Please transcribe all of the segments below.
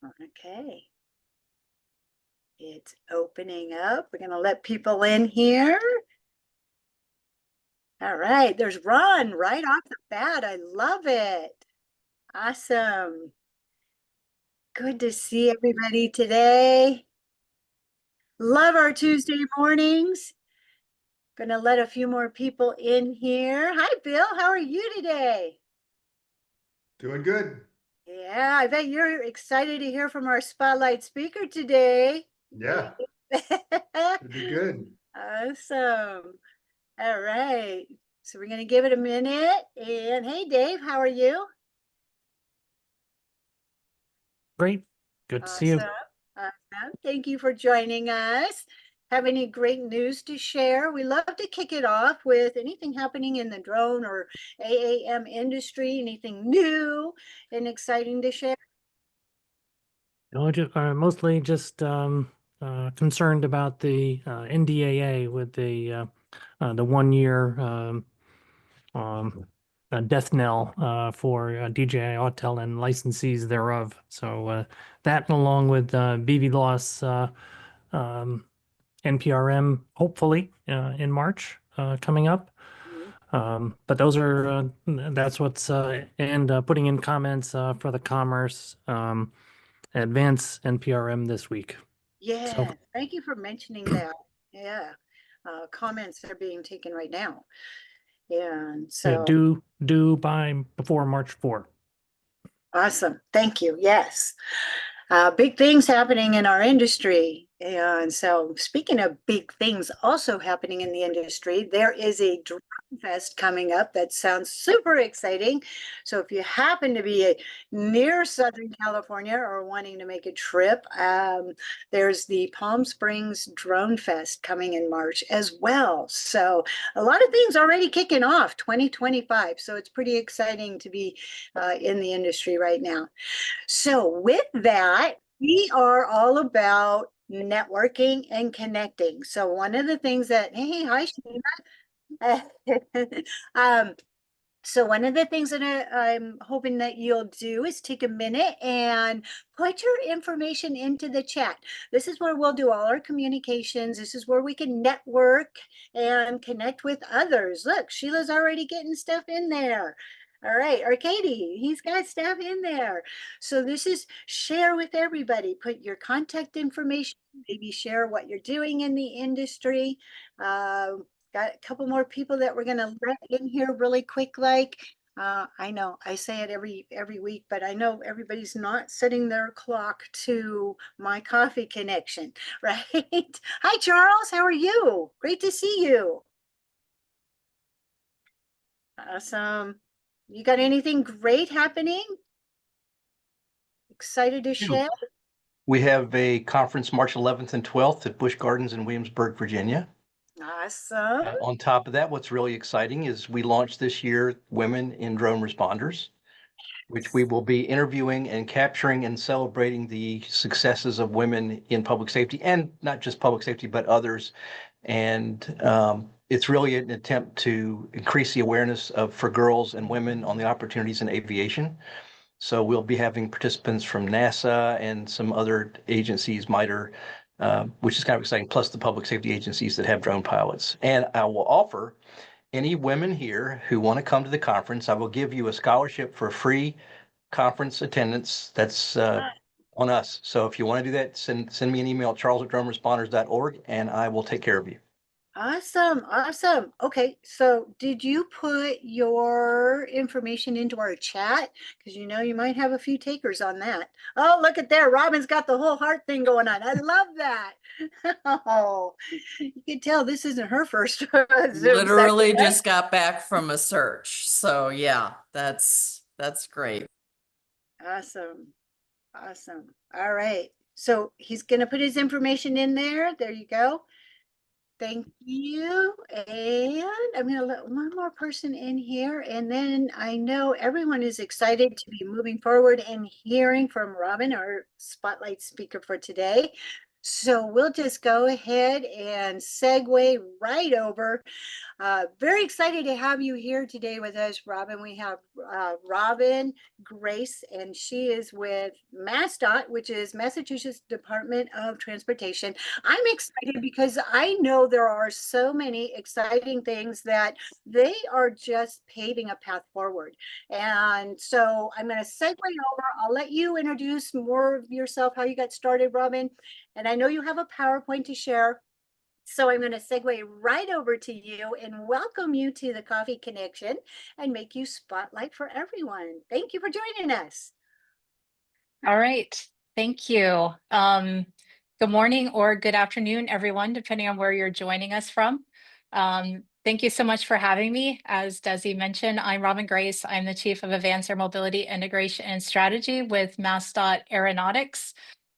Okay. It's opening up. We're going to let people in here. All right. There's Ron right off the bat. I love it. Awesome. Good to see everybody today. Love our Tuesday mornings. Gonna let a few more people in here. Hi, Bill. How are you today? Doing good. Yeah, I bet you're excited to hear from our spotlight speaker today. Yeah, should be good. Awesome. All right. So we're going to give it a minute. And hey, Dave, how are you? Great. Good to see you. Awesome. Awesome. Thank you for joining us. Have any great news to share? We love to kick it off with anything happening in the drone or AAM industry, anything new and exciting to share. No, mostly just concerned about the NDAA with the 1 year death knell for DJI Autel and licensees thereof. So that, along with BV loss NPRM, hopefully in March coming up. But those are that's what's and putting in comments for the commerce advance NPRM this week. Yeah, So thank you for mentioning that. Yeah, comments are being taken right now. And yeah, so due by before March 4th. awesome. Thank you. Yes. Big things happening in our industry. And so, speaking of big things also happening in the industry, there is a drone fest coming up that sounds super exciting. So, if you happen to be near Southern California or wanting to make a trip, there's the Palm Springs Drone Fest coming in March as well. So, a lot of things already kicking off 2025. So, it's pretty exciting to be in the industry right now. So, with that, we are all about networking and connecting. So, one of the things that, hey, hi, Sheena. um, so one of the things that I'm hoping that you'll do is take a minute and put your information into the chat. This is where we'll do all our communications. This is where we can network and connect with others. Look, Sheila's already getting stuff in there. All right, Arcady, he's got stuff in there. So this is share with everybody. Put your contact information, maybe share what you're doing in the industry. Uh, Got a couple more people that we're gonna let in here really quick. I know I say it every week, but I know everybody's not setting their clock to my coffee connection, right? Hi, Charles. How are you? Great to see you. Awesome. You got anything great happening? Excited to share? We have a conference March 11th and 12th at Busch Gardens in Williamsburg, Virginia. Awesome. On top of that, what's really exciting is we launched this year Women in Drone Responders, which we will be interviewing and capturing and celebrating the successes of women in public safety, and not just public safety, but others. And it's really an attempt to increase the awareness for girls and women on the opportunities in aviation. So we'll be having participants from NASA and some other agencies, MITRE, which is kind of exciting, plus the public safety agencies that have drone pilots. And I will offer any women here who want to come to the conference, I will give you a scholarship for free conference attendance. That's on us. So if you want to do that, send me an email at charles@droneresponders.org, and I will take care of you. Awesome, awesome. Okay, so did you put your information into our chat? Because you know you might have a few takers on that. Oh, look at there. Robin's got the whole heart thing going on. I love that. Oh, you can tell this isn't her first Zoom Literally session, right? just got back from a search. So yeah, that's great. Awesome. Awesome. All right. So he's going to put his information in there. There you go. Thank you. And I'm going to let one more person in here. And then I know everyone is excited to be moving forward and hearing from Robin, our spotlight speaker for today. So we'll just go ahead and segue right over. Very excited to have you here today with us, Robin. We have Robin Grace, and she is with MassDOT, which is Massachusetts Department of Transportation. I'm excited because I know there are so many exciting things that they are just paving a path forward. And so I'm going to segue over. I'll let you introduce more of yourself, how you got started, Robin. And I know you have a PowerPoint to share. So I'm going to segue right over to you and welcome you to the Coffee Connection and make you spotlight for everyone. Thank you for joining us. All right. Thank you. Good morning or good afternoon, everyone, depending on where you're joining us from. Thank you so much for having me. As Desi mentioned, I'm Robin Grace. I'm the Chief of Advanced Air Mobility Integration and Strategy with MassDOT Aeronautics.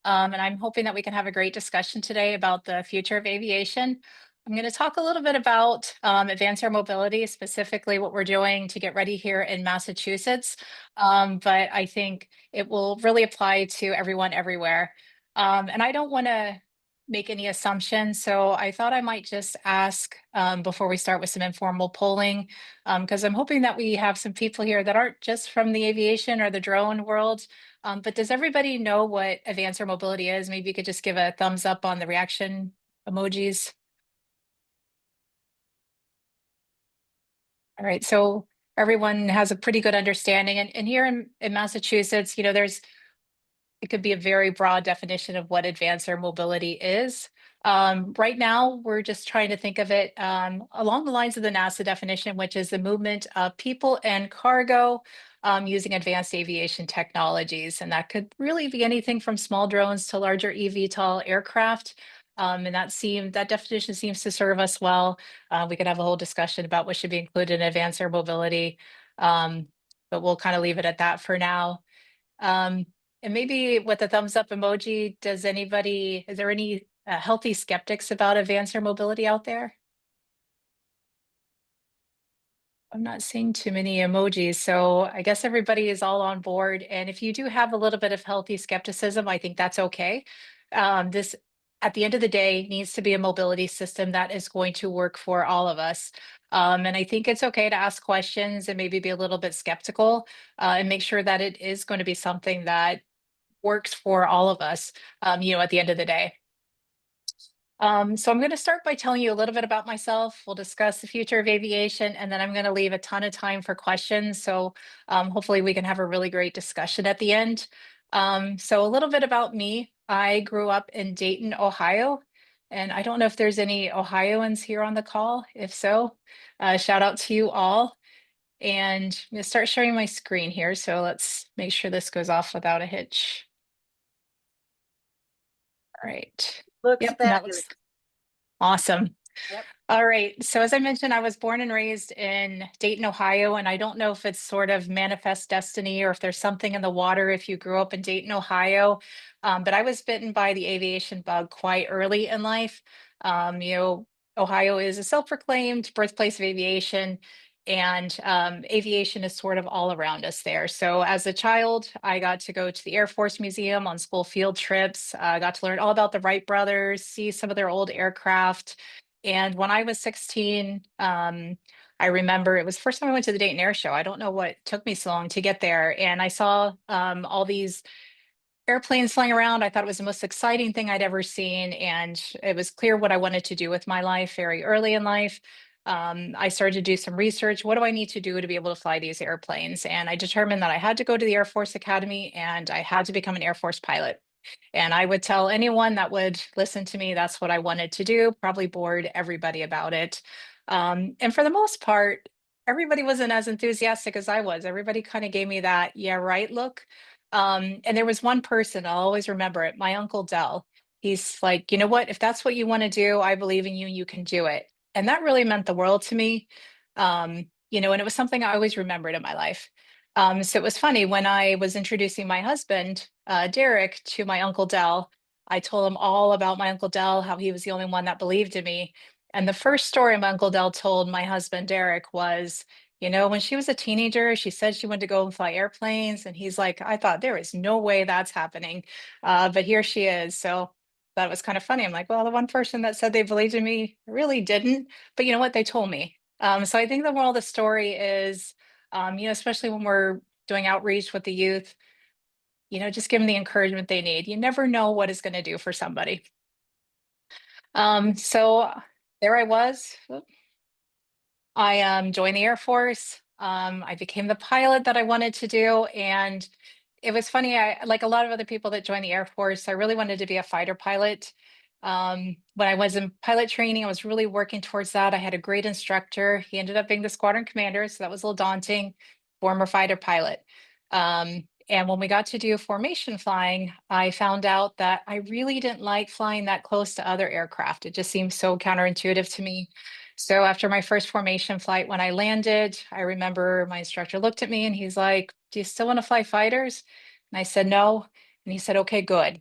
And I'm hoping that we can have a great discussion today about the future of aviation. I'm going to talk a little bit about advanced air mobility, specifically what we're doing to get ready here in Massachusetts. But I think it will really apply to everyone everywhere. And I don't want to make any assumptions, so I thought I might just ask before we start with some informal polling, because I'm hoping that we have some people here that aren't just from the aviation or the drone world. But does everybody know what advanced air mobility is? Maybe you could just give a thumbs up on the reaction emojis. All right, so everyone has a pretty good understanding. And here in Massachusetts, you know, it could be a very broad definition of what advanced air mobility is. Right now, we're just trying to think of it along the lines of the NASA definition, which is the movement of people and cargo using advanced aviation technologies. And that could really be anything from small drones to larger eVTOL aircraft. And that definition seems to serve us well. We could have a whole discussion about what should be included in advanced air mobility, but we'll kind of leave it at that for now. Um, and maybe with the thumbs up emoji, is there any healthy skeptics about advanced air mobility out there? I'm not seeing too many emojis, so I guess everybody is all on board. And if you do have a little bit of healthy skepticism, I think that's okay. This, at the end of the day, needs to be a mobility system that is going to work for all of us. And I think it's okay to ask questions and maybe be a little bit skeptical and make sure that it is going to be something that works for all of us, you know, at the end of the day. So I'm going to start by telling you a little bit about myself. We'll discuss the future of aviation, and then I'm going to leave a ton of time for questions. So hopefully we can have a really great discussion at the end. So a little bit about me. I grew up in Dayton, Ohio, and I don't know if there's any Ohioans here on the call. If so, shout out to you all. And I'm going to start sharing my screen here. So let's make sure this goes off without a hitch. All right. Looks Yep, and that fabulous. looks awesome. Yep. All right. So as I mentioned, I was born and raised in Dayton, Ohio, and I don't know if it's sort of manifest destiny or if there's something in the water if you grew up in Dayton, Ohio. But I was bitten by the aviation bug quite early in life. You know, Ohio is a self-proclaimed birthplace of aviation, and aviation is sort of all around us there. So as a child, I got to go to the Air Force Museum on school field trips. I got to learn all about the Wright brothers, see some of their old aircraft. And when I was 16, I remember it was the first time I went to the Dayton Air Show. I don't know what took me so long to get there. And I saw all these airplanes flying around. I thought it was the most exciting thing I'd ever seen. And it was clear what I wanted to do with my life very early in life. I started to do some research. What do I need to do to be able to fly these airplanes? And I determined that I had to go to the Air Force Academy and I had to become an Air Force pilot. And I would tell anyone that would listen to me, that's what I wanted to do, probably bored everybody about it. And for the most part, everybody wasn't as enthusiastic as I was. Everybody kind of gave me that, yeah, right look. And there was one person, I'll always remember it, my Uncle Dell. He's like, you know what, if that's what you want to do, I believe in you, you can do it. And that really meant the world to me. You know, and it was something I always remembered in my life. So it was funny when I was introducing my husband, Derek, to my Uncle Dell. I told him all about my Uncle Dell, how he was the only one that believed in me. And the first story my Uncle Dell told my husband, Derek, was, you know, when she was a teenager, she said she wanted to go and fly airplanes. And he's like, I thought there is no way that's happening. But here she is. So thought it was kind of funny. I'm like, well, the one person that said they believed in me really didn't, but you know what? They told me. So I think the moral of the story is, especially when we're doing outreach with the youth, just give them the encouragement they need. You never know what it's going to do for somebody. So there I was. I joined the Air Force. I became the pilot that I wanted to do. And it was funny, like a lot of other people that joined the Air Force, I really wanted to be a fighter pilot. When I was in pilot training, I was really working towards that. I had a great instructor. He ended up being the squadron commander, so that was a little daunting, former fighter pilot. And when we got to do formation flying, I found out that I really didn't like flying that close to other aircraft. It just seemed so counterintuitive to me. So after my first formation flight, when I landed, I remember my instructor looked at me and he's like, "Do you still want to fly fighters?" And I said, "No." And he said, "Okay, good."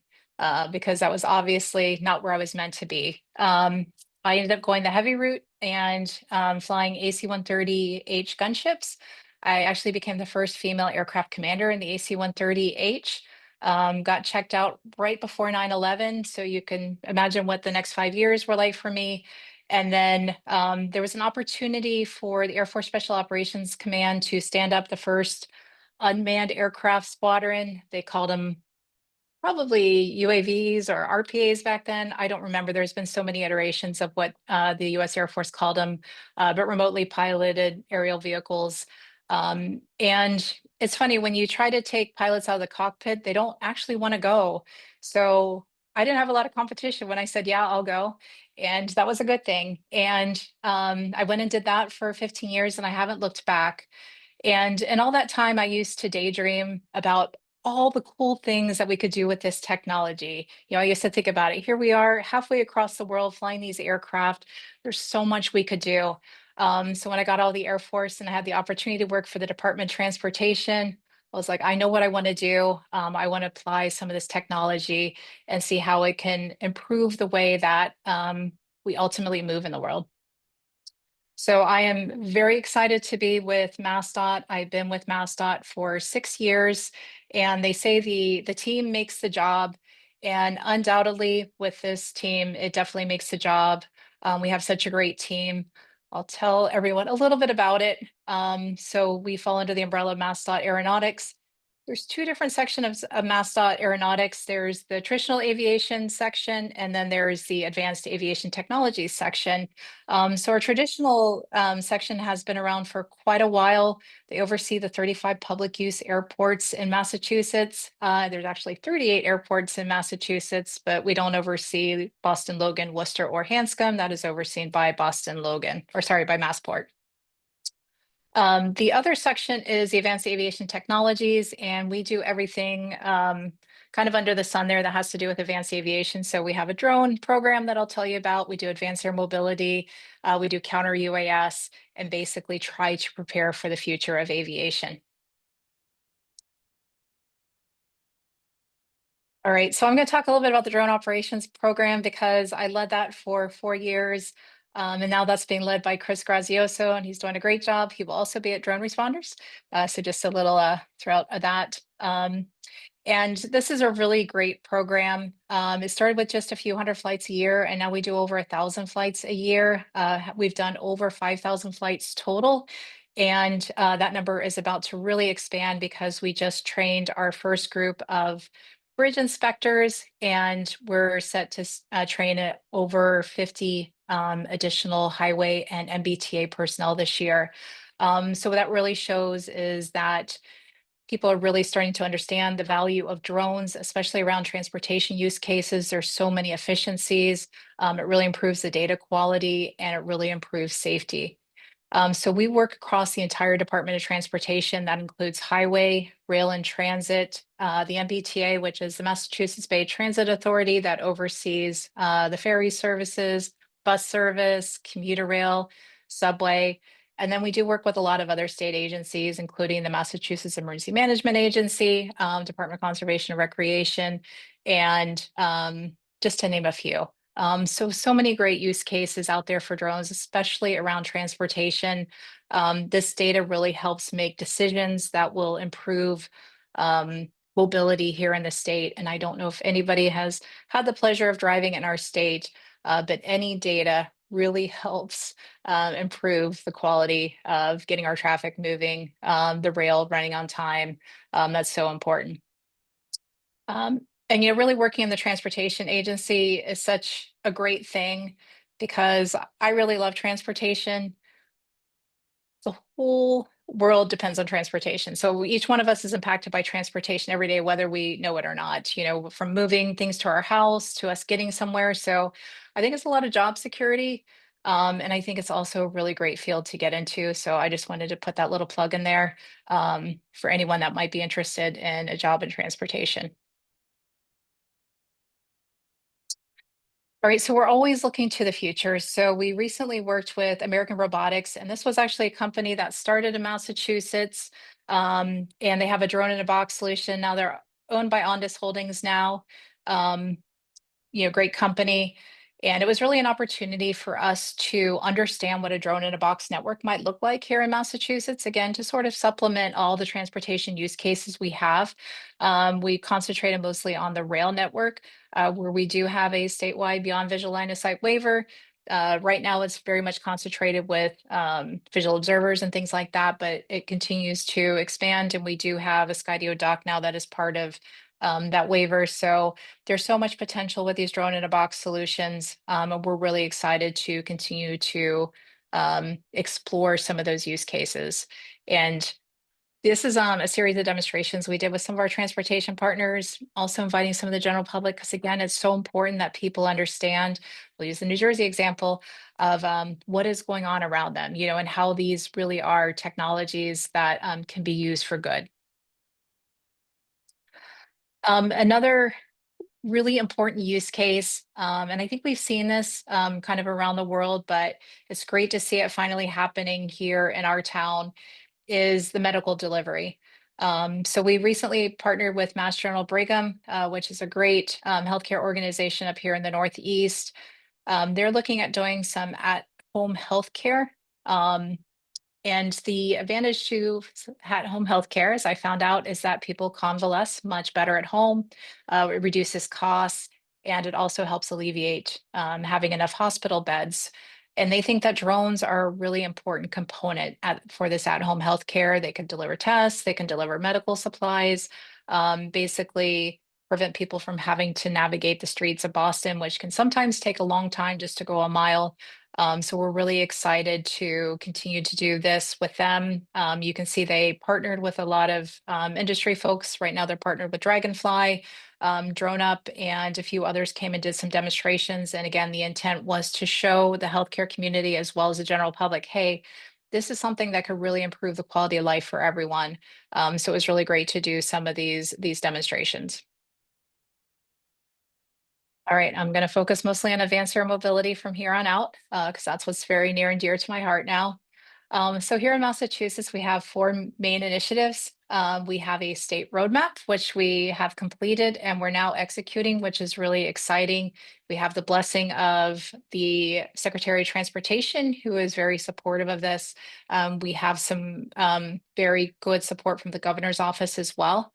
Because that was obviously not where I was meant to be. I ended up going the heavy route and flying AC-130H gunships. I actually became the first female aircraft commander in the AC-130H. Got checked out right before 9/11. So you can imagine what the next 5 years were like for me. And then there was an opportunity for the Air Force Special Operations Command to stand up the first unmanned aircraft squadron. They called them probably UAVs or RPAs back then. I don't remember. There's been so many iterations of what the US Air Force called them, but remotely piloted aerial vehicles. And it's funny, when you try to take pilots out of the cockpit, they don't actually want to go. So I didn't have a lot of competition when I said, yeah, I'll go. And that was a good thing. And I went and did that for 15 years and I haven't looked back. And in all that time, I used to daydream about all the cool things that we could do with this technology. I used to think about it. Here we are halfway across the world flying these aircraft. There's so much we could do. So when I got out of the Air Force and I had the opportunity to work for the Department of Transportation, I was like, I know what I want to do. I want to apply some of this technology and see how it can improve the way that we ultimately move in the world. So I am very excited to be with MassDOT. I've been with MassDOT for 6 years, and they say the team makes the job. And undoubtedly, with this team, it definitely makes the job. We have such a great team. I'll tell everyone a little bit about it. So we fall under the umbrella of MassDOT Aeronautics. There's two different sections of MassDOT Aeronautics. There's the traditional aviation section, and then there's the advanced aviation technology section. So our traditional section has been around for quite a while. They oversee the 35 public use airports in Massachusetts. There's actually 38 airports in Massachusetts, but we don't oversee Boston, Logan, Worcester, or Hanscom. That is overseen by Boston, Logan, or sorry, by Massport. The other section is the advanced aviation technologies, and we do everything kind of under the sun there that has to do with advanced aviation. So we have a drone program that I'll tell you about. We do advanced air mobility. We do counter UAS and basically try to prepare for the future of aviation. All right, so I'm going to talk a little bit about the drone operations program because I led that for 4 years. And now that's being led by Chris Grazioso, and he's doing a great job. He will also be at Drone Responders. So just a little throughout of that. And this is a really great program. It started with just a few hundred flights a year, and now we do over 1,000 flights a year. We've done over 5,000 flights total. And that number is about to really expand because we just trained our first group of bridge inspectors, and we're set to train over 50 additional highway and MBTA personnel this year. So what that really shows is that people are really starting to understand the value of drones, especially around transportation use cases. There's so many efficiencies. It really improves the data quality and it really improves safety. So we work across the entire Department of Transportation. That includes highway, rail and transit, the MBTA, which is the Massachusetts Bay Transit Authority that oversees the ferry services, bus service, commuter rail, subway. And then we do work with a lot of other state agencies, including the Massachusetts Emergency Management Agency, Department of Conservation and Recreation, and just to name a few. So many great use cases out there for drones, especially around transportation. This data really helps make decisions that will improve mobility here in the state. And I don't know if anybody has had the pleasure of driving in our state, but any data really helps improve the quality of getting our traffic moving, the rail running on time. That's so important. And really working in the transportation agency is such a great thing because I really love transportation. The whole world depends on transportation. So each one of us is impacted by transportation every day, whether we know it or not, from moving things to our house to us getting somewhere. So I think it's a lot of job security. And I think it's also a really great field to get into. So I just wanted to put that little plug in there for anyone that might be interested in a job in transportation. All right, so we're always looking to the future. So we recently worked with American Robotics, and this was actually a company that started in Massachusetts, and they have a drone in a box solution. Now they're owned by Ondas Holdings now. Um, Great company. And it was really an opportunity for us to understand what a drone in a box network might look like here in Massachusetts, again, to sort of supplement all the transportation use cases we have. We concentrated mostly on the rail network, where we do have a statewide beyond visual line of sight waiver. Right now, it's very much concentrated with visual observers and things like that, but it continues to expand. And we do have a Skydio dock now that is part of that waiver. So there's so much potential with these drone in a box solutions. And we're really excited to continue to explore some of those use cases. And this is a series of demonstrations we did with some of our transportation partners, also inviting some of the general public, because again, it's so important that people understand, we'll use the New Jersey example of what is going on around them, and how these really are technologies that can be used for good. Another really important use case, and I think we've seen this kind of around the world, but it's great to see it finally happening here in our town, is the medical delivery. So we recently partnered with Mass General Brigham, which is a great healthcare organization up here in the Northeast. They're looking at doing some at-home healthcare. And the advantage to at-home healthcare, as I found out, is that people convalesce much better at home. It reduces costs, and it also helps alleviate having enough hospital beds. And they think that drones are a really important component for this at-home healthcare. They can deliver tests, they can deliver medical supplies, basically prevent people from having to navigate the streets of Boston, which can sometimes take a long time just to go a mile. So we're really excited to continue to do this with them. You can see they partnered with a lot of industry folks. Right now they're partnered with Dragonfly, Drone Up, and a few others came and did some demonstrations. And again, the intent was to show the healthcare community as well as the general public, hey, this is something that could really improve the quality of life for everyone. So it was really great to do some of these demonstrations. All right, I'm going to focus mostly on advanced air mobility from here on out, because that's what's very near and dear to my heart now. So here in Massachusetts, we have 4 main initiatives. We have a state roadmap, which we have completed and we're now executing, which is really exciting. We have the blessing of the Secretary of Transportation, who is very supportive of this. We have some very good support from the governor's office as well.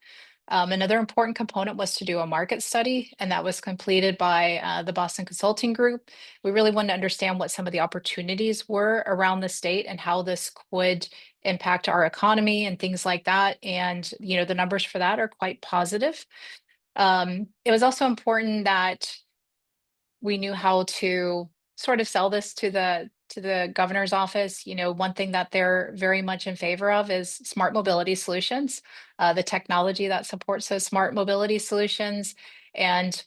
Another important component was to do a market study, and that was completed by the Boston Consulting Group. We really wanted to understand what some of the opportunities were around the state and how this could impact our economy and things like that. And, the numbers for that are quite positive. It was also important that we knew how to sort of sell this to the governor's office. One thing that they're very much in favor of is smart mobility solutions, the technology that supports those smart mobility solutions, and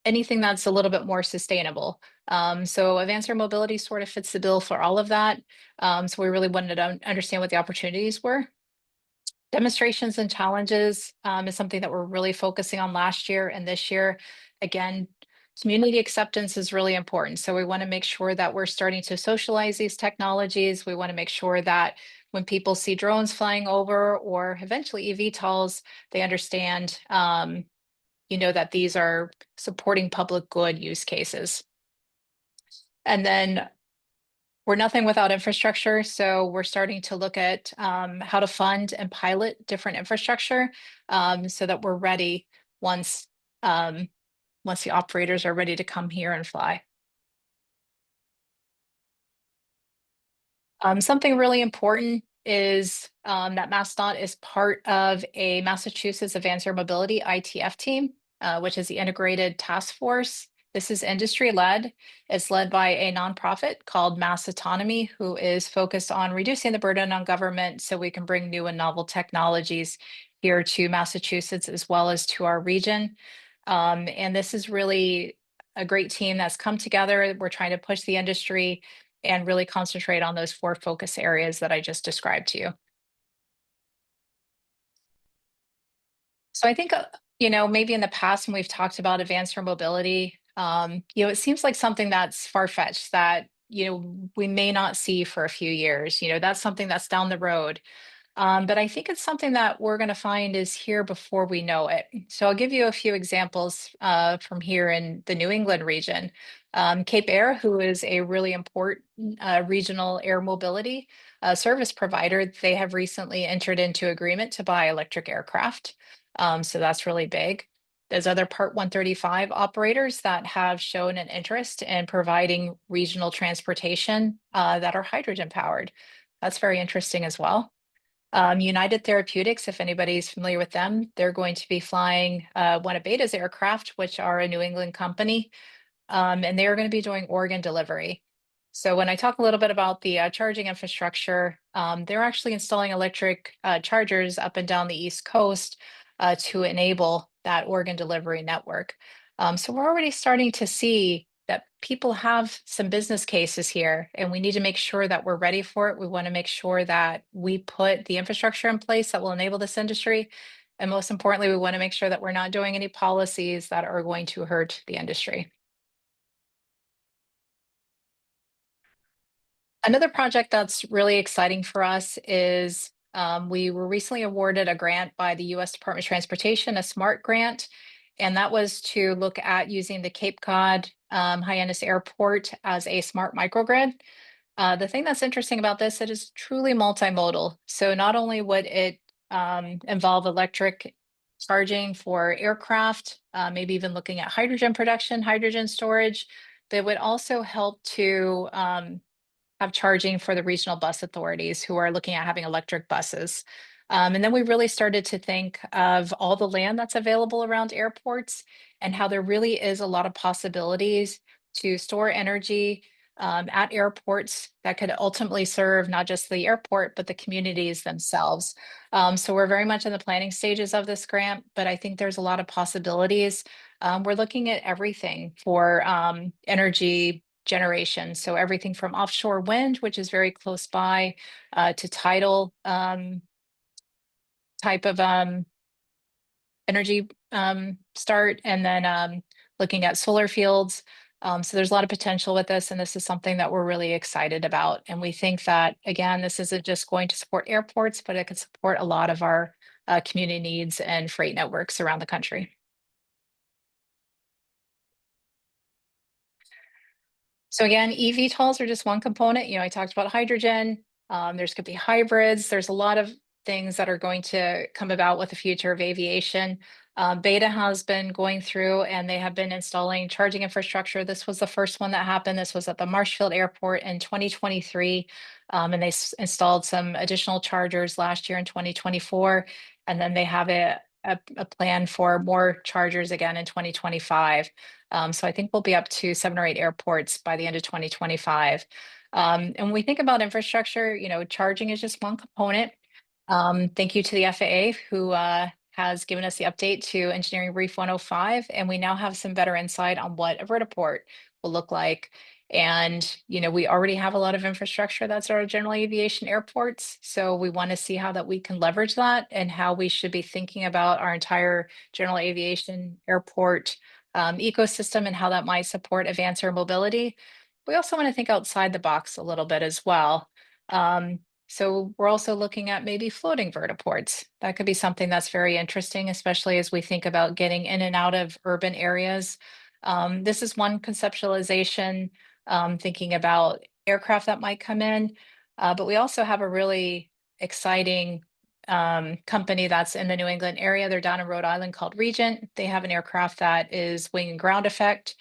anything that's a little bit more sustainable. So advanced air mobility sort of fits the bill for all of that. So we really wanted to understand what the opportunities were. Demonstrations and challenges is something that we're really focusing on last year and this year. Again, community acceptance is really important. So we want to make sure that we're starting to socialize these technologies. We want to make sure that when people see drones flying over or eventually eVTOLs, they understand, that these are supporting public good use cases. And then we're nothing without infrastructure. So we're starting to look at how to fund and pilot different infrastructure so that we're ready once once the operators are ready to come here and fly. Something really important is that MassDOT is part of a Massachusetts Advanced Air Mobility ITF team, which is the Integrated Task Force. This is industry-led. It's led by a nonprofit called Mass Autonomy, who is focused on reducing the burden on government so we can bring new and novel technologies here to Massachusetts as well as to our region. And this is really a great team that's come together. We're trying to push the industry and really concentrate on those 4 focus areas that I just described to you. So I think, maybe in the past when we've talked about advanced air mobility, it seems like something that's far-fetched that, we may not see for a few years. That's something that's down the road. But I think it's something that we're going to find is here before we know it. So I'll give you a few examples from here in the New England region. Cape Air, who is a really important regional air mobility service provider, they have recently entered into agreement to buy electric aircraft. So that's really big. There's other Part 135 operators that have shown an interest in providing regional transportation that are hydrogen powered. That's very interesting as well. United Therapeutics, if anybody's familiar with them, they're going to be flying one of Beta's aircraft, which are a New England company, and they are going to be doing organ delivery. So when I talk a little bit about the charging infrastructure, they're actually installing electric chargers up and down the East Coast to enable that organ delivery network. So we're already starting to see that people have some business cases here, and we need to make sure that we're ready for it. We want to make sure that we put the infrastructure in place that will enable this industry. And most importantly, we want to make sure that we're not doing any policies that are going to hurt the industry. Another project that's really exciting for us is we were recently awarded a grant by the U.S. Department of Transportation, a SMART grant, and that was to look at using the Cape Cod Hyannis Airport as a smart microgrid. The thing that's interesting about this, it is truly multimodal. So not only would it involve electric charging for aircraft, maybe even looking at hydrogen production, hydrogen storage, but it would also help to have charging for the regional bus authorities who are looking at having electric buses. And then we really started to think of all the land that's available around airports and how there really is a lot of possibilities to store energy at airports that could ultimately serve not just the airport, but the communities themselves. So we're very much in the planning stages of this grant, but I think there's a lot of possibilities. We're looking at everything for energy generation. So everything from offshore wind, which is very close by, to tidal type of energy start, and then looking at solar fields. So there's a lot of potential with this, and this is something that we're really excited about. And we think that, again, this isn't just going to support airports, but it could support a lot of our community needs and freight networks around the country. So again, eVTOLs are just one component. I talked about hydrogen. There's could be hybrids. There's a lot of things that are going to come about with the future of aviation. Beta has been going through and they have been installing charging infrastructure. This was the first one that happened. This was at the Marshfield Airport in 2023. And they installed some additional chargers last year in 2024. And then they have a plan for more chargers again in 2025. So I think we'll be up to 7 or 8 airports by the end of 2025. And when we think about infrastructure, charging is just one component. Thank you to the FAA who has given us the update to Engineering Brief 105, and we now have some better insight on what a vertiport will look like. And, we already have a lot of infrastructure that's our general aviation airports. So we want to see how that we can leverage that and how we should be thinking about our entire general aviation airport ecosystem and how that might support advanced air mobility. We also want to think outside the box a little bit as well. So we're also looking at maybe floating vertiports. That could be something that's very interesting, especially as we think about getting in and out of urban areas. This is one conceptualization, thinking about aircraft that might come in. But we also have a really exciting company that's in the New England area. They're down in Rhode Island called Regent. They have an aircraft that is wing and ground effect.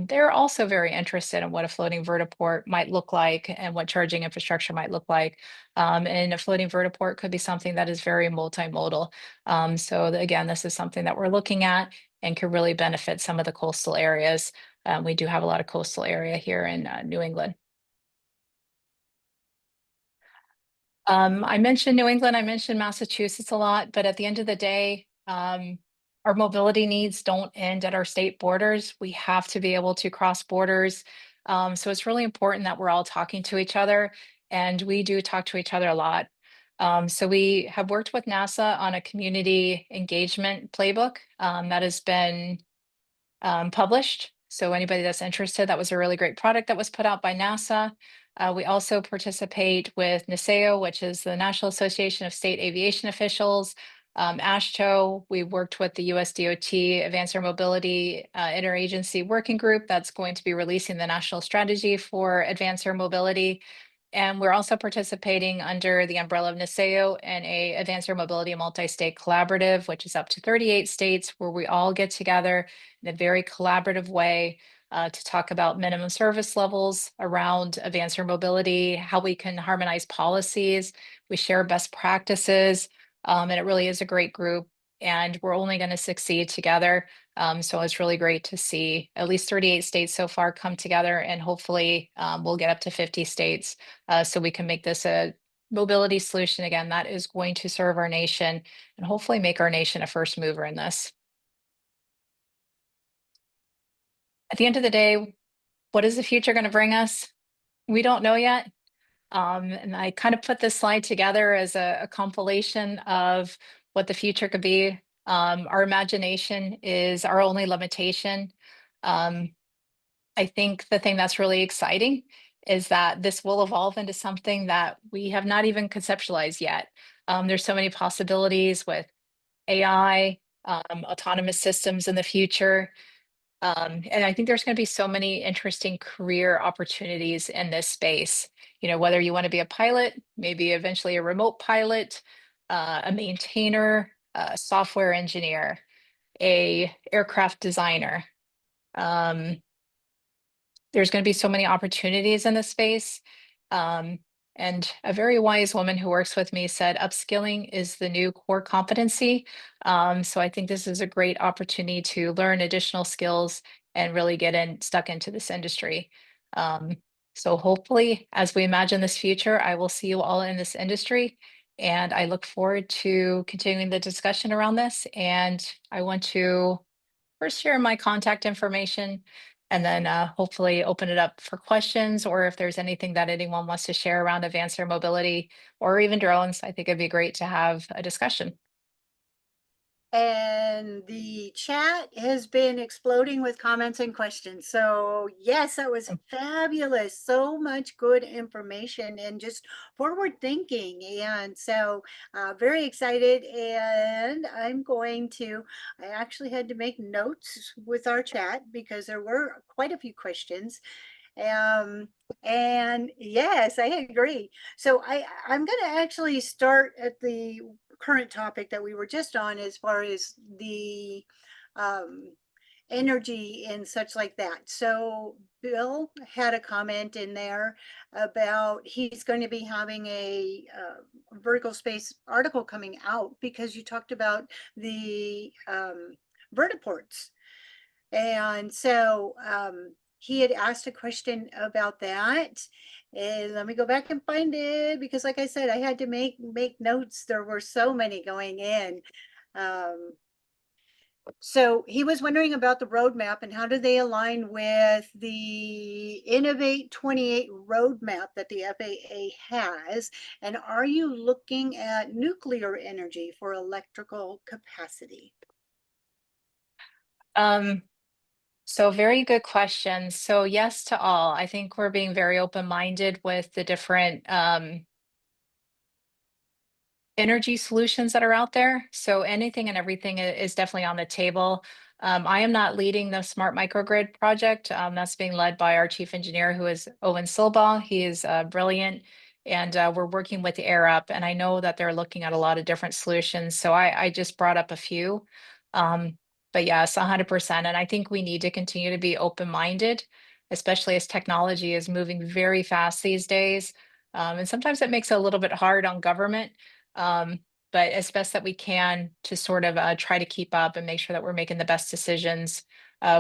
They're also very interested in what a floating vertiport might look like and what charging infrastructure might look like. And a floating vertiport could be something that is very multimodal. Again, this is something that we're looking at and could really benefit some of the coastal areas. We do have a lot of coastal area here in New England. I mentioned New England, I mentioned Massachusetts a lot, but at the end of the day, our mobility needs don't end at our state borders. We have to be able to cross borders. So it's really important that we're all talking to each other, and we do talk to each other a lot. So we have worked with NASA on a community engagement playbook that has been published. So anybody that's interested, that was a really great product that was put out by NASA. We also participate with NASAO, which is the National Association of State Aviation Officials. AASHTO, we worked with the US DOT Advanced Air Mobility Interagency Working Group that's going to be releasing the national strategy for advanced air mobility. And we're also participating under the umbrella of NASAO and a Advanced Air Mobility Multi-State Collaborative, which is up to 38 states, where we all get together in a very collaborative way to talk about minimum service levels around advanced air mobility, how we can harmonize policies. We share best practices, and it really is a great group, and we're only going to succeed together. So it's really great to see at least 38 states so far come together, and hopefully we'll get up to 50 states so we can make this a mobility solution again that is going to serve our nation and hopefully make our nation a first mover in this. At the end of the day, what is the future going to bring us? We don't know yet. And I kind of put this slide together as a compilation of what the future could be. Our imagination is our only limitation. I think the thing that's really exciting is that this will evolve into something that we have not even conceptualized yet. There's so many possibilities with AI, autonomous systems in the future. And I think there's going to be so many interesting career opportunities in this space. You know, whether you want to be a pilot, maybe eventually a remote pilot, a maintainer, a software engineer, a aircraft designer. There's going to be so many opportunities in this space. And a very wise woman who works with me said, upskilling is the new core competency. So I think this is a great opportunity to learn additional skills and really get stuck into this industry. So hopefully, as we imagine this future, I will see you all in this industry. And I look forward to continuing the discussion around this. And I want to first share my contact information and then hopefully open it up for questions, or if there's anything that anyone wants to share around advanced air mobility or even drones. I think it'd be great to have a discussion. And the chat has been exploding with comments and questions. So yes, that was fabulous. So much good information and just forward thinking. And so very excited. And I actually had to make notes with our chat because there were quite a few questions. And yes, I agree. So I'm going to actually start at the current topic that we were just on, as far as the energy and such like that. So Bill had a comment in there about he's going to be having a vertical space article coming out because you talked about the vertiports. And so he had asked a question about that. And let me go back and find it because, like I said, I had to make notes. There were so many going in. So he was wondering about the roadmap and how do they align with the Innovate 28 roadmap that the FAA has, and are you looking at nuclear energy for electrical capacity? So very good question. So yes to all. I think we're being very open-minded with the different energy solutions that are out there. So anything and everything is definitely on the table. I am not leading the smart microgrid project. That's being led by our chief engineer, who is Owen Silbaugh. He is brilliant. And we're working with Air Up, and I know that they're looking at a lot of different solutions. So I just brought up a few. But yes, 100%. And I think we need to continue to be open-minded, especially as technology is moving very fast these days. And sometimes it makes it a little bit hard on government. But as best that we can to sort of try to keep up and make sure that we're making the best decisions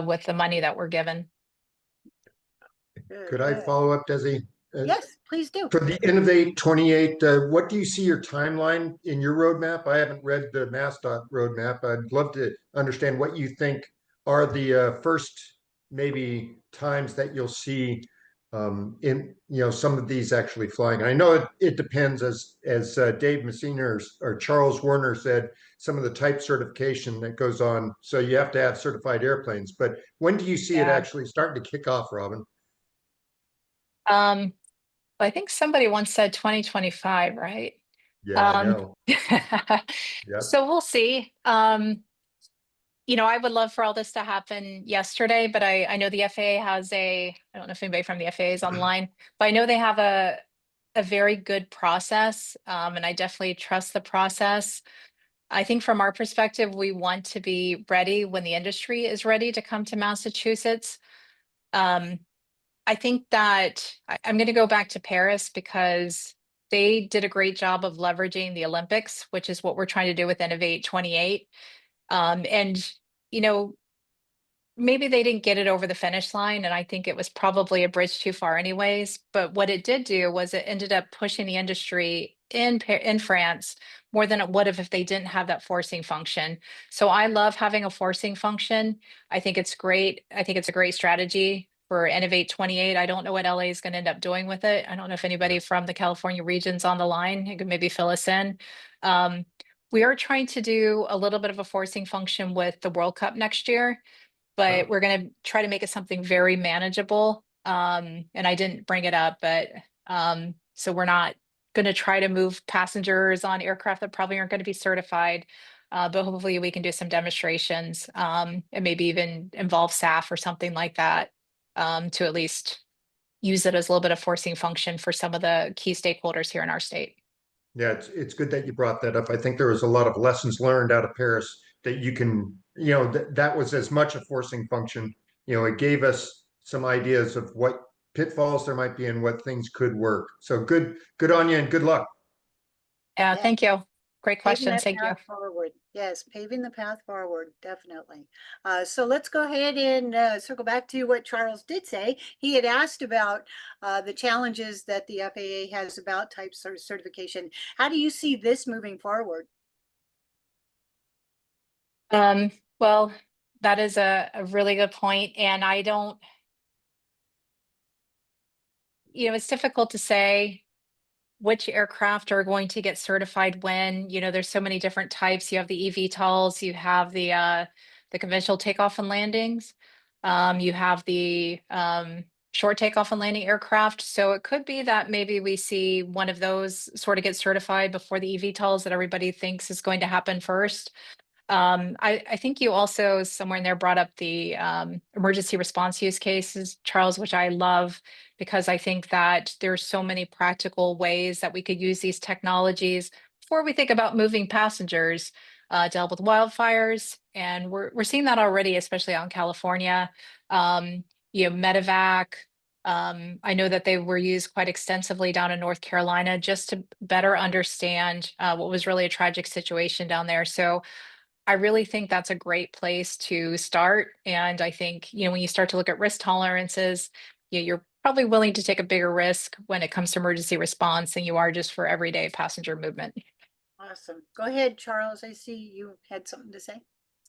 with the money that we're given. Could I follow up, Desi? Yes, please do. For the Innovate 28, what do you see your timeline in your roadmap? I haven't read the MassDOT roadmap. I'd love to understand what you think are the first maybe times that you'll see in some of these actually flying. I know it depends, as Dave Messina or Charles Werner said, some of the type certification that goes on. So you have to have certified airplanes. But when do you see it actually starting to kick off, Robin? I think somebody once said 2025, right? Yeah, I know. Yep. So we'll see. I would love for all this to happen yesterday, but I know the FAA has I don't know if anybody from the FAA is online, but I know they have a very good process, and I definitely trust the process. I think from our perspective, we want to be ready when the industry is ready to come to Massachusetts. I think that I'm going to go back to Paris because they did a great job of leveraging the Olympics, which is what we're trying to do with Innovate 28. And, maybe they didn't get it over the finish line, and I think it was probably a bridge too far anyways. But what it did do was it ended up pushing the industry in France more than it would have if they didn't have that forcing function. So I love having a forcing function. I think it's great. I think it's a great strategy for Innovate 28. I don't know what LA is going to end up doing with it. I don't know if anybody from the California region's on the line. You could maybe fill us in. We are trying to do a little bit of a forcing function with the World Cup next year, but we're going to try to make it something very manageable. And I didn't bring it up, but so we're not going to try to move passengers on aircraft that probably aren't going to be certified. But hopefully we can do some demonstrations and maybe even involve SAF or something like that to at least use it as a little bit of forcing function for some of the key stakeholders here in our state. Yeah, it's good that you brought that up. I think there was a lot of lessons learned out of Paris that you can, that was as much a forcing function. It gave us some ideas of what pitfalls there might be and what things could work. So good on you and good luck. Yeah, thank you. Great Paving question. that Thank you. path forward. Yes, paving the path forward, definitely. So let's go ahead and circle back to what Charles did say. He had asked about the challenges that the FAA has about type certification. How do you see this moving forward? Well, that is a really good point. And I don't, it's difficult to say which aircraft are going to get certified when. There's so many different types. You have the eVTOLs, you have the conventional takeoff and landings, you have the short takeoff and landing aircraft. So it could be that maybe we see one of those sort of get certified before the eVTOLs that everybody thinks is going to happen first. I think you also somewhere in there brought up the emergency response use cases, Charles, which I love because I think that there's so many practical ways that we could use these technologies before we think about moving passengers to help with wildfires. And we're seeing that already, especially out in California. Medevac. I know that they were used quite extensively down in North Carolina just to better understand what was really a tragic situation down there. So I really think that's a great place to start. And I think, when you start to look at risk tolerances, you're probably willing to take a bigger risk when it comes to emergency response than you are just for everyday passenger movement. Awesome. Go ahead, Charles. I see you had something to say.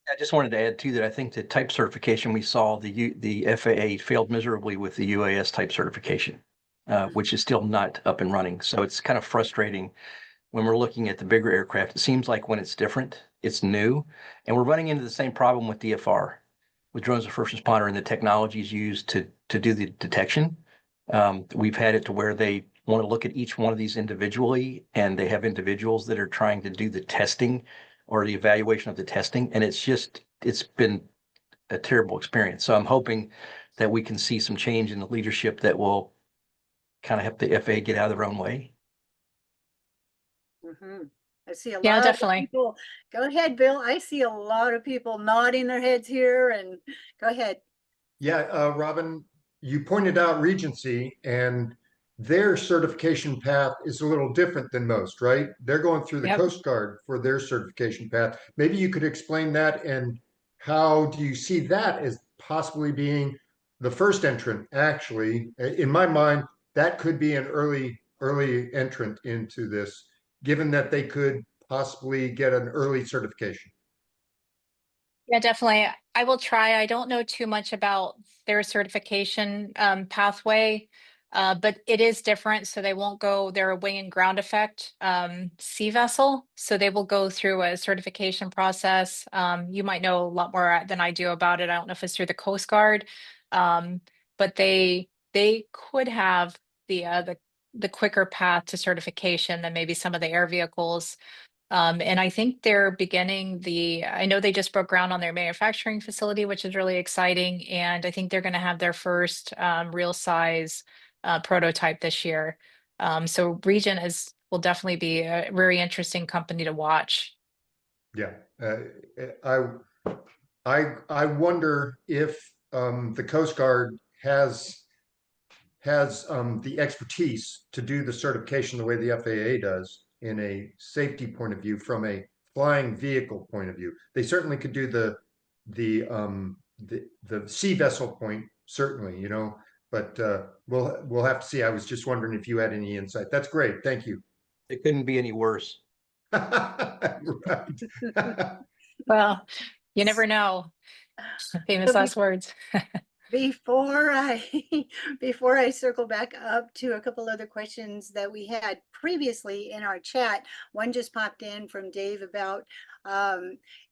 I just wanted to add too that I think the type certification we saw, the FAA failed miserably with the UAS type certification, which is still not up and running. So it's kind of frustrating when we're looking at the bigger aircraft. It seems like when it's different, it's new, and we're running into the same problem with DFR, with drones of first responder and the technologies used to do the detection. We've had it to where they want to look at each one of these individually, and they have individuals that are trying to do the testing or the evaluation of the testing. And it's been a terrible experience. So I'm hoping that we can see some change in the leadership that will kind of help the FAA get out of their own way. I see a Yeah, lot of definitely. people. Go ahead, Bill. I see a lot of people nodding their heads here, and go ahead. Yeah, Robin, you pointed out Regency, and their certification path is a little different than most, right? They're going through the Yep. Coast Guard for their certification path. Maybe you could explain that, and how do you see that as possibly being the first entrant? Actually, in my mind, that could be an early entrant into this, given that they could possibly get an early certification. Yeah, definitely. I will try. I don't know too much about their certification pathway, but it is different. So they won't go, they're a wing and ground effect sea vessel. So they will go through a certification process. You might know a lot more than I do about it. I don't know if it's through the Coast Guard, but they could have the quicker path to certification than maybe some of the air vehicles. And I think they're beginning I know they just broke ground on their manufacturing facility, which is really exciting. And I think they're going to have their first real size prototype this year. So Region will definitely be a very interesting company to watch. Yeah, I wonder if the Coast Guard has the expertise to do the certification the way the FAA does in a safety point of view, from a flying vehicle point of view. They certainly could do the sea vessel point, certainly, but we'll have to see. I was just wondering if you had any insight. That's great. Thank you. It couldn't be any worse. Right. Well, you never know. Famous last words. Before I before I circle back up to a couple other questions that we had previously in our chat, one just popped in from Dave about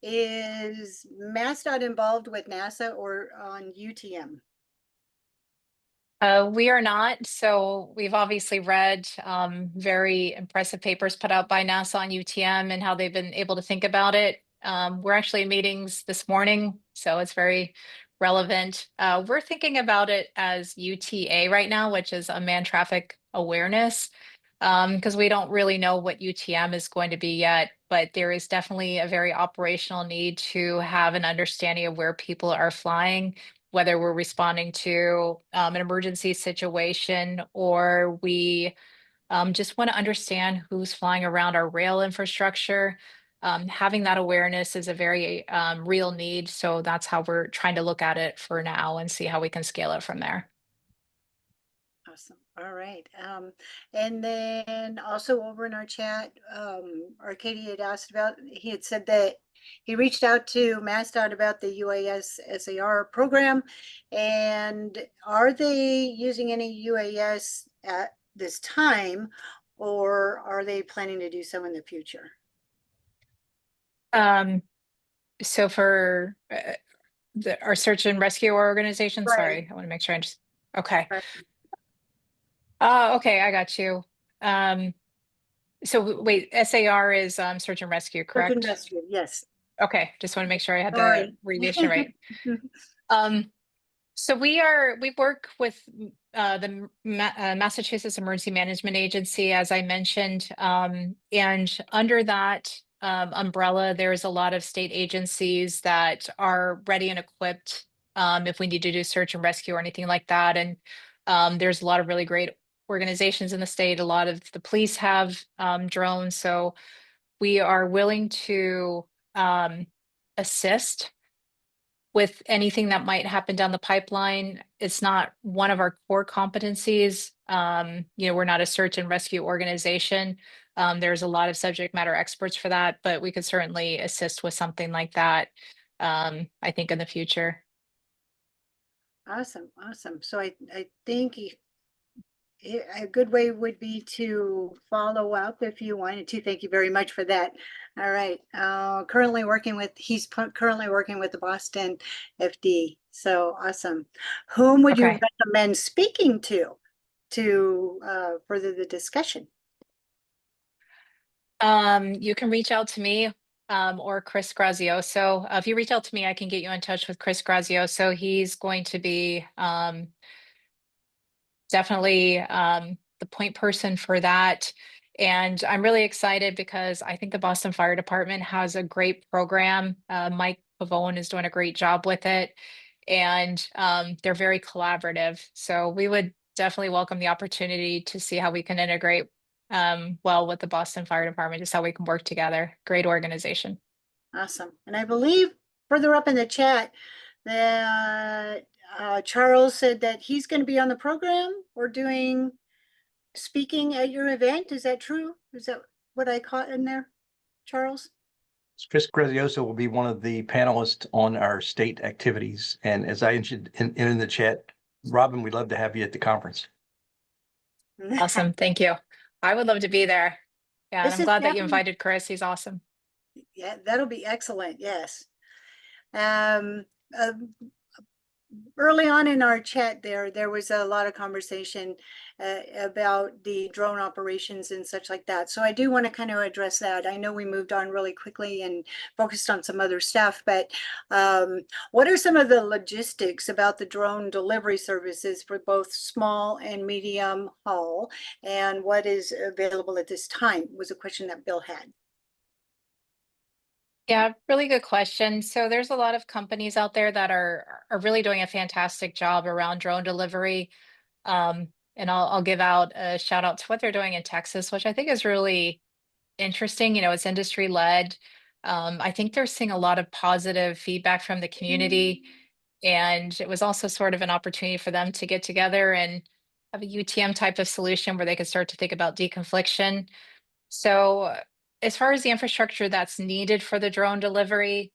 is MassDOT involved with NASA or on UTM? We are not. So we've obviously read very impressive papers put out by NASA on UTM and how they've been able to think about it. We're actually in meetings this morning, so it's very relevant. We're thinking about it as UTA right now, which is unmanned traffic awareness, because we don't really know what UTM is going to be yet, but there is definitely a very operational need to have an understanding of where people are flying, whether we're responding to an emergency situation or we just want to understand who's flying around our rail infrastructure. Having that awareness is a very real need. So that's how we're trying to look at it for now and see how we can scale it from there. Awesome. All right. And then also over in our chat, Arcadia had asked about, he had said that he reached out to MassDOT about the UAS SAR program. And are they using any UAS at this time, or are they planning to do so in the future? So for our search and rescue organization, Right. sorry, I want to make sure I just, okay. Right. Okay, I got you. So wait, SAR is search and rescue, Search correct? and rescue, yes. Okay, just want to make sure I had the Sorry. abbreviation right. So we work with the Massachusetts Emergency Management Agency, as I mentioned, and under that umbrella, there's a lot of state agencies that are ready and equipped if we need to do search and rescue or anything like that. And there's a lot of really great organizations in the state. A lot of the police have drones, so we are willing to assist with anything that might happen down the pipeline. It's not one of our core competencies. We're not a search and rescue organization. There's a lot of subject matter experts for that, but we could certainly assist with something like that, I think, in the future. Awesome. So I think a good way would be to follow up if you wanted to. Thank you very much for that. All right. He's currently working with the Boston FD. So awesome. Whom would you Okay. recommend speaking to? to further the discussion? You can reach out to me or Chris Grazioso. If you reach out to me, I can get you in touch with Chris Grazioso. He's going to be definitely the point person for that. And I'm really excited because I think the Boston Fire Department has a great program. Mike Pavone is doing a great job with it, and they're very collaborative. So we would definitely welcome the opportunity to see how we can integrate well with the Boston Fire Department, just how we can work together. Great organization. Awesome. And I believe further up in the chat that Charles said that he's going to be on the program or speaking at your event. Is that true? Is that what I caught in there, Charles? Chris Grazioso will be one of the panelists on our state activities. And as I mentioned in the chat, Robin, we'd love to have you at the conference. Awesome. Thank you. I would love to be there. Yeah, and This I'm is glad that you definitely- invited Chris. He's awesome. Yeah, that'll be excellent. Yes. Uh, Early on in our chat there was a lot of conversation about the drone operations and such like that. So I do want to kind of address that. I know we moved on really quickly and focused on some other stuff, but what are some of the logistics about the drone delivery services for both small and medium haul, and what is available at this time was a question that Bill had. Yeah, really good question. So there's a lot of companies out there that are really doing a fantastic job around drone delivery. And I'll give out a shout out to what they're doing in Texas, which I think is really interesting. You know, it's industry led. I think they're seeing a lot of positive feedback from the community. And it was also sort of an opportunity for them to get together and have a UTM type of solution where they could start to think about deconfliction. So as far as the infrastructure that's needed for the drone delivery,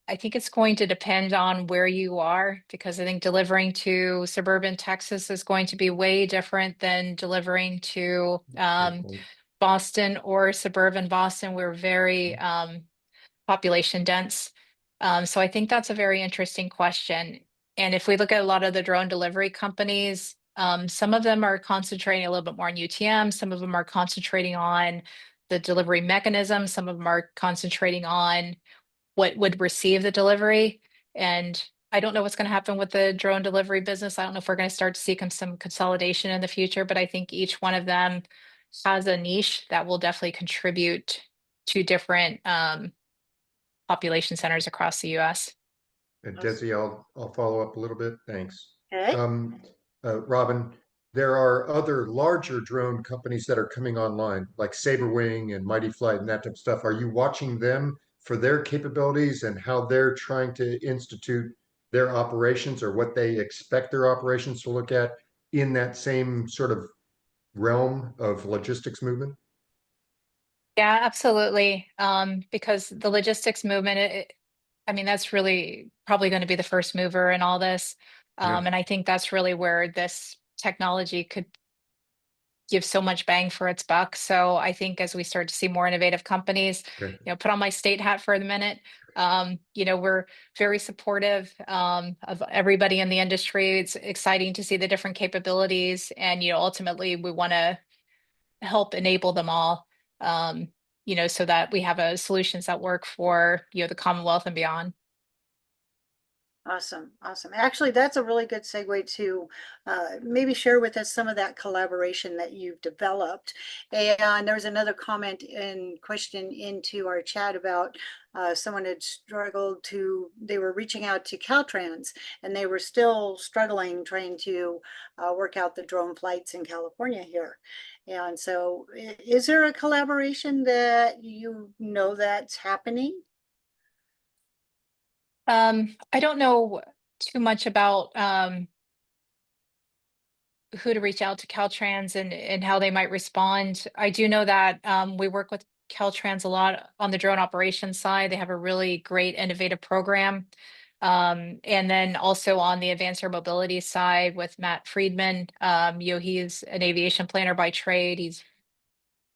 I think it's going to depend on where you are, because I think delivering to suburban Texas is going to be way different than delivering to Boston or suburban Boston. We're very population dense. So I think that's a very interesting question. And if we look at a lot of the drone delivery companies, some of them are concentrating a little bit more on UTM, some of them are concentrating on the delivery mechanism, some of them are concentrating on what would receive the delivery. And I don't know what's going to happen with the drone delivery business. I don't know if we're going to start to see some consolidation in the future, but I think each one of them has a niche that will definitely contribute to different population centers across the US. And Desi, I'll follow up a little bit. Thanks. Okay. Robin, there are other larger drone companies that are coming online, like Saberwing and Mighty Flight and that type of stuff. Are you watching them for their capabilities and how they're trying to institute their operations, or what they expect their operations to look at in that same sort of realm of logistics movement? Yeah, absolutely. Because the logistics movement, I mean, that's really probably going to be the first mover in all this. Yeah. And I think that's really where this technology could give so much bang for its buck. So I think as we start to see more innovative companies, Okay. put on my state hat for the minute. We're very supportive of everybody in the industry. It's exciting to see the different capabilities, and ultimately we want to help enable them all. So that we have solutions that work for the Commonwealth and beyond. Awesome. Awesome. Actually, that's a really good segue to maybe share with us some of that collaboration that you've developed. And there was another comment and question into our chat about someone had struggled they were reaching out to Caltrans, and they were still struggling trying to work out the drone flights in California here. And so is there a collaboration that that's happening? I don't know too much about who to reach out to Caltrans and how they might respond. I do know that we work with Caltrans a lot on the drone operations side. They have a really great innovative program. And then also on the advanced air mobility side with Matt Friedman, he's an aviation planner by trade. He's a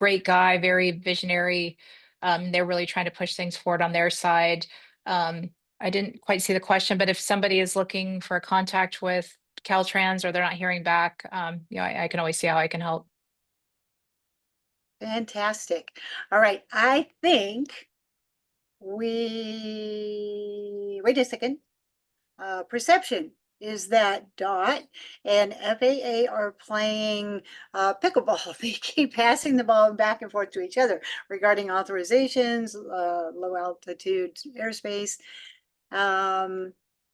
great guy, very visionary. They're really trying to push things forward on their side. I didn't quite see the question, but if somebody is looking for a contact with Caltrans or they're not hearing back, I can always see how I can help. Fantastic. All right. I think wait a second. Perception is that DOT and FAA are playing pickleball. They keep passing the ball back and forth to each other regarding authorizations, low altitude airspace.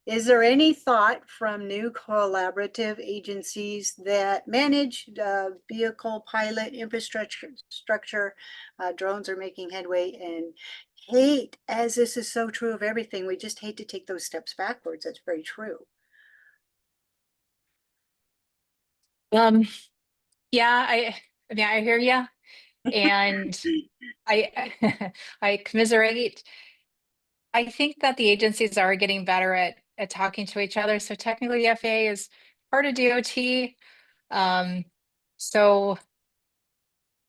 Is there any thought from new collaborative agencies that manage vehicle pilot infrastructure? Drones are making headway, and hate, as this is so true of everything, we just hate to take those steps backwards. That's very true. Yeah, I mean, I hear you, and I I commiserate. I think that the agencies are getting better at talking to each other. So technically, the FAA is part of DOT. So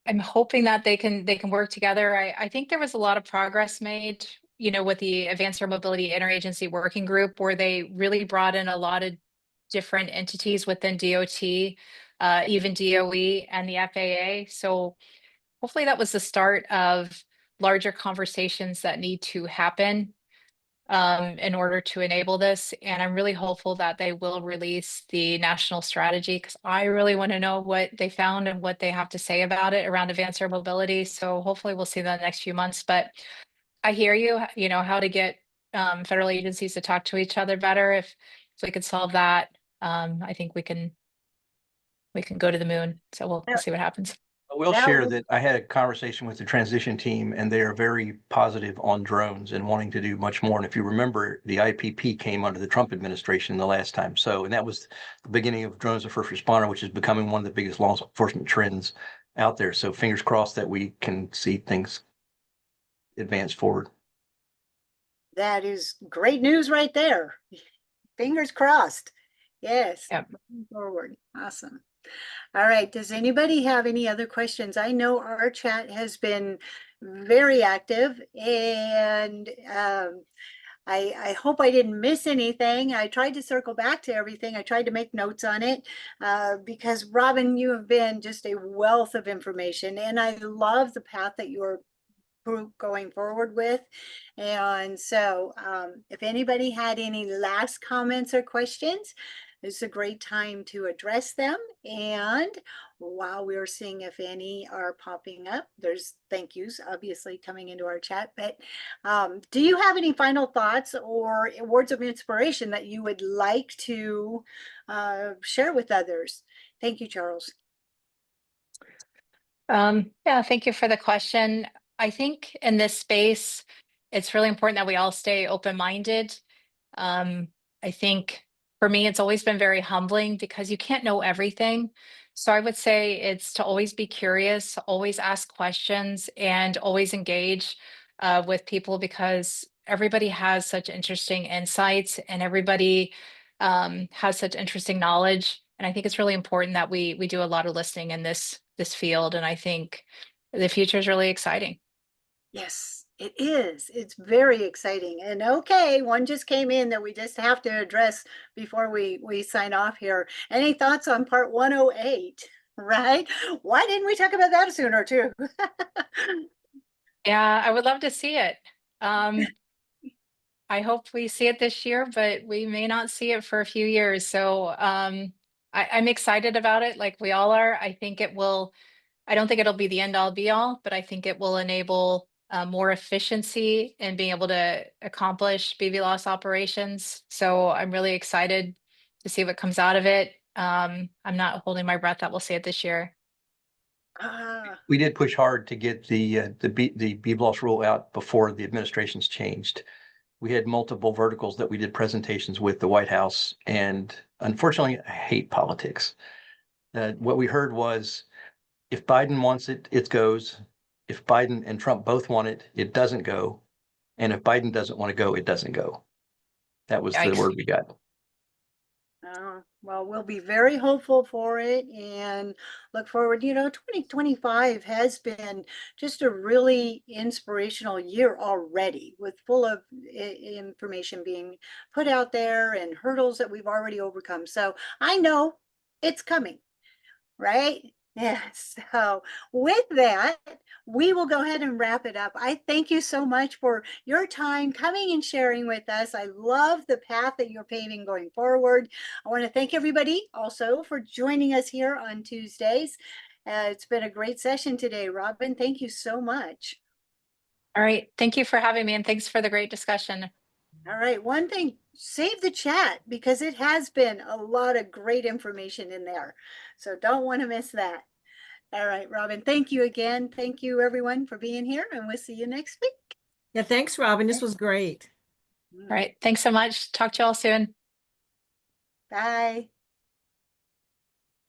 I'm hoping that they can work together. I think there was a lot of progress made, with the Advanced Air Mobility Interagency Working Group, where they really brought in a lot of different entities within DOT, even DOE and the FAA. So hopefully that was the start of larger conversations that need to happen in order to enable this. And I'm really hopeful that they will release the national strategy because I really want to know what they found and what they have to say about it around advanced air mobility. So hopefully we'll see that in the next few months. But I hear you, how to get federal agencies to talk to each other better. If we could solve that, I think we can go to the moon. So we'll see what happens. I will That share would- that I had a conversation with the transition team, and they are very positive on drones and wanting to do much more. And if you remember, the IPP came under the Trump administration the last time. And that was the beginning of drones as a first responder, which is becoming one of the biggest law enforcement trends out there. So fingers crossed that we can see things advance forward. That is great news right there. Fingers crossed. Yes. Yep. Moving forward. Awesome. All right. Does anybody have any other questions? I know our chat has been very active, and I hope I didn't miss anything. I tried to circle back to everything. I tried to make notes on it because Robin, you have been just a wealth of information, and I love the path that you're going forward with. And so if anybody had any last comments or questions, it's a great time to address them. And while we're seeing if any are popping up, there's thank yous obviously coming into our chat. But do you have any final thoughts or words of inspiration that you would like to share with others? Thank you, Charles. Yeah, thank you for the question. I think in this space, it's really important that we all stay open-minded. I think for me, it's always been very humbling because you can't know everything. So I would say it's to always be curious, always ask questions, and always engage with people because everybody has such interesting insights and everybody has such interesting knowledge. And I think it's really important that we do a lot of listening in this field. And I think the future is really exciting. Yes, it is. It's very exciting. And okay, one just came in that we just have to address before we sign off here. Any thoughts on part 108? Right? Why didn't we talk about that sooner too? Yeah, I would love to see it. I hope we see it this year, but we may not see it for a few years. So I'm excited about it, like we all are. I think it will, I don't think it'll be the end all be all, but I think it will enable more efficiency in being able to accomplish BV loss operations. So I'm really excited to see what comes out of it. I'm not holding my breath that we'll see it this year. We did push hard to get the BBLOS rule out before the administration's changed. We had multiple verticals that we did presentations with the White House, and unfortunately, I hate politics. What we heard was, if Biden wants it, it goes. If Biden and Trump both want it, it doesn't go. And if Biden doesn't want to go, it doesn't go. That was the Yikes. word we got. Well, we'll be very hopeful for it and look forward. 2025 has been just a really inspirational year already, with full of information being put out there and hurdles that we've already overcome. So I know it's coming, right? Yeah. So with that, we will go ahead and wrap it up. I thank you so much for your time coming and sharing with us. I love the path that you're paving going forward. I want to thank everybody also for joining us here on Tuesdays. It's been a great session today, Robin. Thank you so much. All right. Thank you for having me, and thanks for the great discussion. All right, one thing, save the chat because it has been a lot of great information in there. So don't want to miss that. All right, Robin, thank you again. Thank you everyone for being here, and we'll see you next week. Yeah, thanks, Robin. This was great. All right. Thanks so much. Talk to you all soon. Bye.